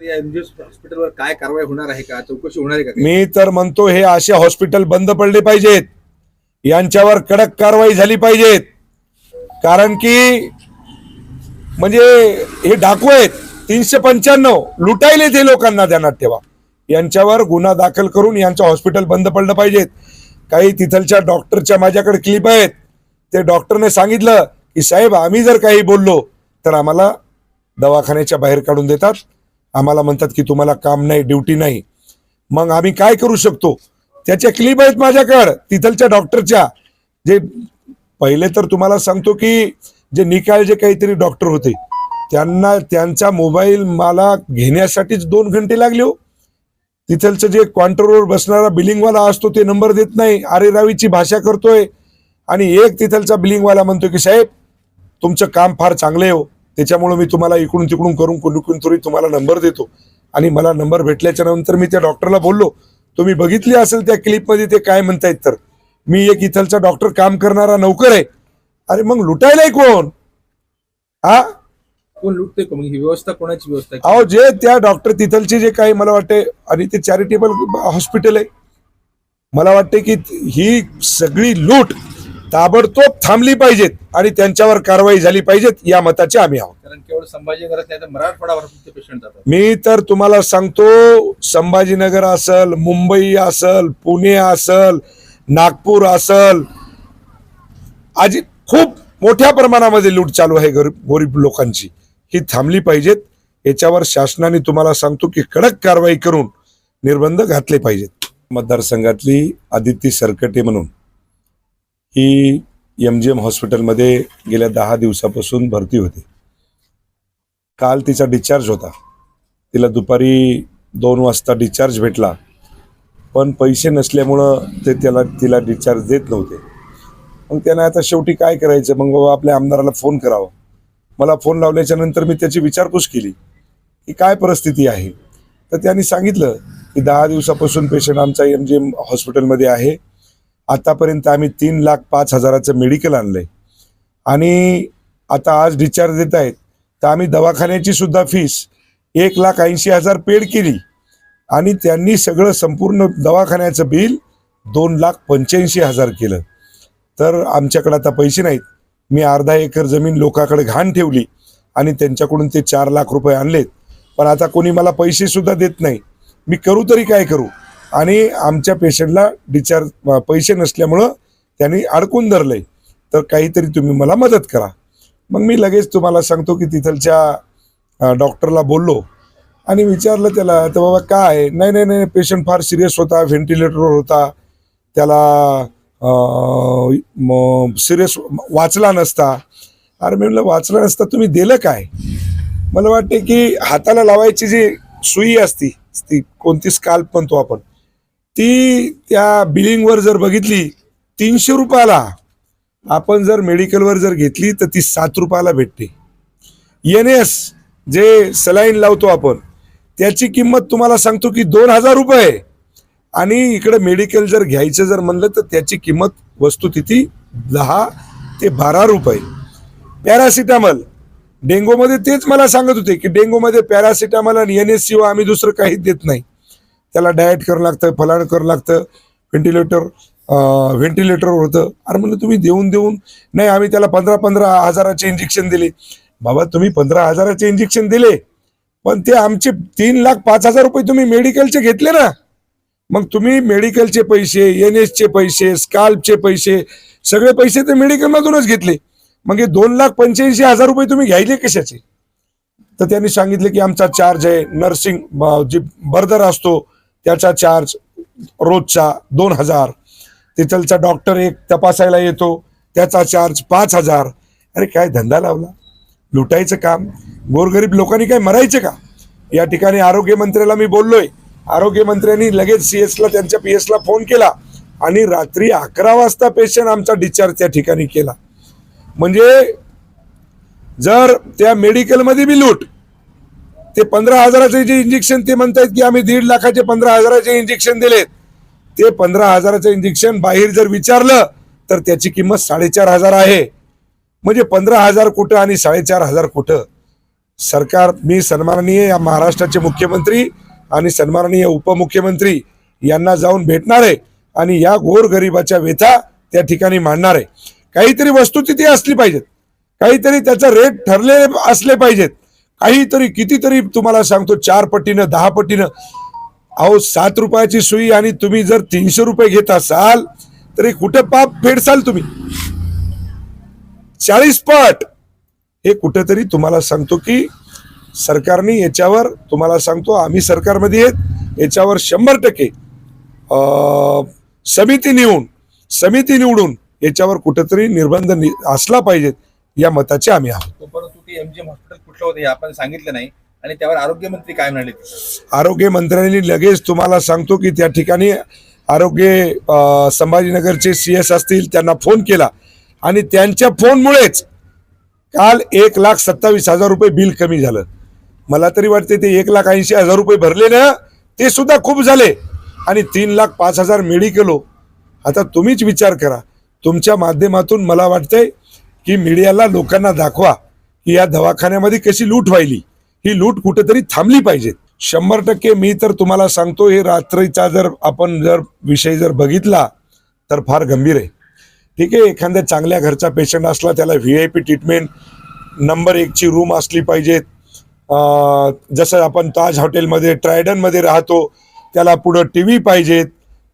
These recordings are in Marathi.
या एमजीएस हॉस्पिटलवर काय कारवाई होणार आहे का, चौकशी होणार आहे का? मी तर म्हणतो हे असे हॉस्पिटल बंद पडले पाहिजेत, यांच्यावर कडक कारवाई झाली पाहिजेत. कारण की म्हणजे हे डाकू आहेत 395 लुटायले ते लोकांना ध्यानात ठेवा. यांच्यावर गुन्हा दाखल करून यांचं हॉस्पिटल बंद पडलं पाहिजेत. काही तिथलच्या डॉक्टरच्या माझ्याकडे क्लिप आहेत. ते डॉक्टरने सांगितलं की साहेब आम्ही जर काही बोललो तर आम्हाला दवाखान्याच्या बाहेर काढून देतात. आम्हाला म्हणतात की तुम्हाला काम नाही, ड्युटी नाही. मग आम्ही काय करू शकतो? त्याच्या क्लिप आहेत माझ्याकडे तिथलच्या डॉक्टरच्या. जे पहिले तर तुम्हाला सांगतो की जे निकालचे काहीतरी डॉक्टर होते त्यांना त्यांचा मोबाईल मला घेण्यासाठीच 2 घंटे लागले हो. तिथलचं जे काउंटरवर बसणारा बिलिंगवाला असतो ते नंबर देत नाही, अरे रावीची भाषा करतोय. आणि एक तिथलचा बिलिंगवाला म्हणतो की साहेब तुमचं काम फार चांगलं आहे हो, त्याच्यामुळे मी तुम्हाला इकडून तिकडून करून कुणीकडून तरी तुम्हाला नंबर देतो. आणि मला नंबर भेटल्याच्या नंतर मी त्या डॉक्टरला बोललो, तुम्ही बघितली असेल त्या क्लिपमध्ये ते काय म्हणतायत, तर मी एक इथलचा डॉक्टर काम करणारा नौकर आहे. अरे मग लुटायलाय कोण? हा कोण लुटते? मग ही व्यवस्था कोणाची व्यवस्था आहे? अहो जे त्या डॉक्टर तिथलचे जे काही मला वाटते, आणि ते चॅरिटेबल हॉस्पिटल आहे, मला वाटते की ही सगळी लूट ताबडतोब थांबली पाहिजेत आणि त्यांच्यावर कारवाई झाली पाहिजेत, या मताचे आम्ही आहोत. कारण केवळ संभाजीनगरच नाही तर मराठवाडावर पेशंट जातात. मी तर तुम्हाला सांगतो, संभाजीनगर असल, मुंबई असल, पुणे असल, नागपूर असल, आज खूप मोठ्या प्रमाणामध्ये लूट चालू आहे गरीब लोकांची. ही थांबली पाहिजेत. याच्यावर शासनाने तुम्हाला सांगतो की कडक कारवाई करून निर्बंध घातले पाहिजेत. मतदारसंघातली आदिती सरकटे म्हणून ही एमजीएम हॉस्पिटलमध्ये गेल्या 10 दिवसापासून भरती होती. काल तिचा डिस्चार्ज होता. तिला दुपारी 2 वाजता डिस्चार्ज भेटला, पण पैसे नसल्यामुळं ते तिला डिस्चार्ज देत नव्हते. मग त्यानं आता शेवटी काय करायचं, मग बाबा आपल्या आमदाराला फोन करावा. मला फोन लावल्याच्या नंतर मी त्याची विचारपूस केली की काय परिस्थिती आहे. तर त्यांनी सांगितलं की 10 दिवसापासून पेशंट आमचा एमजीएम हॉस्पिटलमध्ये आहे. आतापर्यंत आम्ही 3,05,000चं मेडिकल आणलंय आणि आता आज डिस्चार्ज देत आहेत. तर आम्ही दवाखान्याची सुद्धा फीस 1,80,000 पेड केली आणि त्यांनी सगळं संपूर्ण दवाखान्याचं बिल 2,85,000 केलं. तर आमच्याकडे आता पैसे नाहीत. मी अर्धा एकर जमीन लोकांकडे घाण ठेवली आणि त्यांच्याकडून ते 4 लाख रुपये आणलेत, पण आता कोणी मला पैसे सुद्धा देत नाही. मी करू तरी काय करू? आणि आमच्या पेशंटला डिस्चार्ज पैसे नसल्यामुळं त्यांनी अडकून धरलंय. तर काहीतरी तुम्ही मला मदत करा. मग मी लगेच तुम्हाला सांगतो की तिथलच्या डॉक्टरला बोललो आणि विचारलं त्याला, तर बाबा काय? नाही पेशंट फार सिरियस होता, व्हेंटिलेटरवर होता, त्याला सिरियस वाचला नसता. अरे मी म्हणलं वाचला नसता तुम्ही दिलं काय? मला वाटते की हाताला लावायची जी सुई असती, ती कोणती स्काल्प म्हणतो आपण, ती त्या बिलिंगवर जर बघितली 300 रुपयाला. आपण जर मेडिकलवर जर घेतली तर ती 7 रुपयाला भेटते. NS जे सलाईन लावतो आपण त्याची किंमत तुम्हाला सांगतो की 2,000 रुपये. आणि इकडे मेडिकल जर घ्यायचं जर म्हणलं तर त्याची किंमत वस्तू तिथे 10 ते 12 रुपये. पॅरासिटामॉल डेंगूमध्ये तेच मला सांगत होते की डेंगूमध्ये पॅरासिटामॉल आणि NS शिवाय आम्ही दुसरं काहीच देत नाही. त्याला डाएट करावं लागतं, फलाण करावं लागतं, व्हेंटिलेटरवर होतं. अरे म्हणलं तुम्ही देऊन नाही, आम्ही त्याला 15 हजाराचे इंजेक्शन दिले. बाबा तुम्ही 15 हजाराचे इंजेक्शन दिले, पण ते आमचे 3,05,000 रुपये तुम्ही मेडिकलचे घेतले ना. मग तुम्ही मेडिकलचे पैसे, NSचे पैसे, स्काल्पचे पैसे, सगळे पैसे ते मेडिकलमधूनच घेतले. मग हे 2,85,000 रुपये तुम्ही घ्यायले कशाचे? तर त्यांनी सांगितलं की आमचा चार्ज आहे, नर्सिंग जे बर्दर असतो त्याचा चार्ज रोजचा 2,000. तिथलचा डॉक्टर एक तपासायला येतो त्याचा चार्ज 5,000. अरे काय धंदा लावला? लुटायचं काम. गोरगरीब लोकांनी काय मरायचं का? या ठिकाणी आरोग्यमंत्र्याला मी बोललोय. आरोग्यमंत्र्यांनी लगेच CS ला, त्यांच्या PS ला फोन केला आणि रात्री 11 वाजता पेशंट आमचा डिस्चार्ज त्या ठिकाणी केला. म्हणजे जर त्या मेडिकलमध्ये बी लूट, ते 15,000चे जे इंजेक्शन ते म्हणतात की आम्ही 1.5 लाखाचे 15,000चे इंजेक्शन दिलेत, ते 15,000चं इंजेक्शन बाहेर जर विचारलं तर त्याची किंमत 4,500 आहे. म्हणजे 15,000 कुठं आणि 4,500 कुठं? सरकार, मी सन्माननीय या महाराष्ट्राचे मुख्यमंत्री आणि सन्माननीय उपमुख्यमंत्री यांना जाऊन भेटणार आहे आणि या गोरगरिबाच्या व्यथा त्या ठिकाणी मांडणार आहे. काहीतरी वस्तुस्थिती असली पाहिजेत, काहीतरी त्याचा रेट ठरले असले पाहिजेत, काहीतरी कितीतरी तुम्हाला सांगतो 4 पटीनं 10 पटीनं. अहो 7 रुपयाची सुई आणि तुम्ही जर 300 रुपये घेत असाल तरी कुठे पाप फेडसाल तुम्ही 40 पट. हे कुठेतरी तुम्हाला सांगतो की सरकारने याच्यावर, तुम्हाला सांगतो आम्ही सरकारमध्ये आहेत, याच्यावर 100% समिती निवडून याच्यावर कुठेतरी निर्बंध असला पाहिजेत या मताचे आम्ही आहोत. परंतु ते MGM हॉस्पिटल कुठलं होतं हे आपण सांगितलं नाही आणि त्यावर आरोग्यमंत्री काय म्हणाले? आरोग्य मंत्र्यांनी लगेच तुम्हाला सांगतो की त्या ठिकाणी संभाजीनगरचे CS असतील त्यांना फोन केला आणि त्यांच्या फोनमुळेच काल 1,27,000 रुपये बिल कमी झालं. मला तरी वाटते ते 1,80,000 रुपये भरले ना ते सुद्धा खूप झाले आणि 3,05,000 मेडिकल हो. आता तुम्हीच विचार करा, तुमच्या माध्यमातून मला वाटतंय की मीडियाला लोकांना दाखवा की या दवाखान्यामध्ये कशी लूट व्हायली. ही लूट कुठेतरी थांबली पाहिजे. 100% मी तर तुम्हाला सांगतो, हे रात्रीचा जर आपण विषय बघितला तर फार गंभीर आहे. ठीक आहे, एखाद्या चांगल्या घरचा पेशंट असला त्याला VIP ट्रीटमेंट नंबर 1 ची रूम असली पाहिजेत. जसं आपण ताज हॉटेलमध्ये ट्रायडनमध्ये राहतो, त्याला पुढं TV पाहिजेत,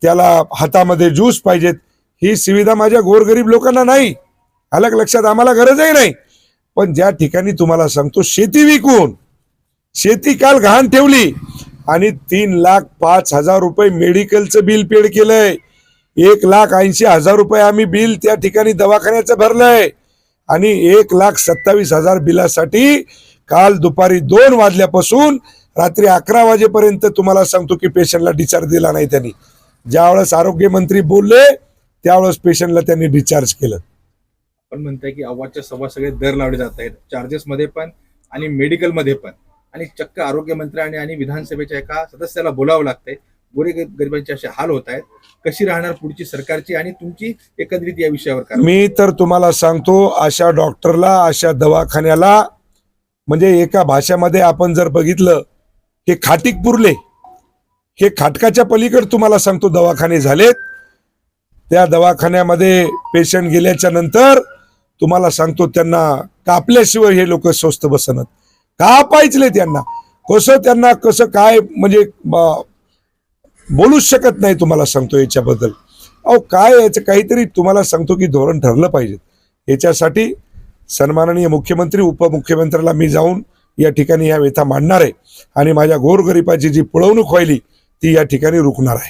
त्याला हातामध्ये ज्यूस पाहिजेत. ही सुविधा माझ्या गोरगरीब लोकांना नाही. अलग लक्षात, आम्हाला गरजही नाही. पण ज्या ठिकाणी तुम्हाला सांगतो शेती विकून, शेती काल घाण ठेवली आणि 3,05,000 रुपये मेडिकलचं बिल पेड केलंय. 1,80,000 रुपये आम्ही बिल त्या ठिकाणी दवाखान्याचं भरलंय आणि 1,27,000 बिलासाठी काल दुपारी 2 वाजल्यापासून रात्री 11 वाजेपर्यंत तुम्हाला सांगतो की पेशंटला डिस्चार्ज दिला नाही त्यांनी. ज्यावेळेस आरोग्यमंत्री बोलले त्यावेळेस पेशंटला त्यांनी डिस्चार्ज केलं. आपण म्हणताय की अव्वाच्या सव्वा सगळे दर लावले जात आहेत, चार्जेस मध्ये पण आणि मेडिकल मध्ये पण, आणि चक्क आरोग्यमंत्र्यांनी आणि विधानसभेच्या एका सदस्याला बोलावं लागतंय. गोरगरिबांचे असे हाल होत आहेत. कशी राहणार पुढची सरकारची आणि तुमची एकत्रित या विषयावर? मी तर तुम्हाला सांगतो, अशा डॉक्टरला, अशा दवाखान्याला, म्हणजे एका भाषेमध्ये आपण जर बघितलं, हे खाटीक पुरले, हे खाटकाच्या पलीकडे तुम्हाला सांगतो दवाखाने झालेत. त्या दवाखान्यामध्ये पेशंट गेल्याच्या नंतर तुम्हाला सांगतो त्यांना कापल्याशिवाय हे लोक स्वस्त बसणार. कापायचले त्यांना कसं काय, म्हणजे बोलूच शकत नाही. तुम्हाला सांगतो याच्याबद्दल, अहो काय याचं काहीतरी तुम्हाला सांगतो की धोरण ठरलं पाहिजे. याच्यासाठी सन्माननीय मुख्यमंत्री उपमुख्यमंत्र्याला मी जाऊन या ठिकाणी या व्यथा मांडणार आहे आणि माझ्या गोरगरिबाची जी पिळवणूक व्हायली ती या ठिकाणी रुकणार आहे.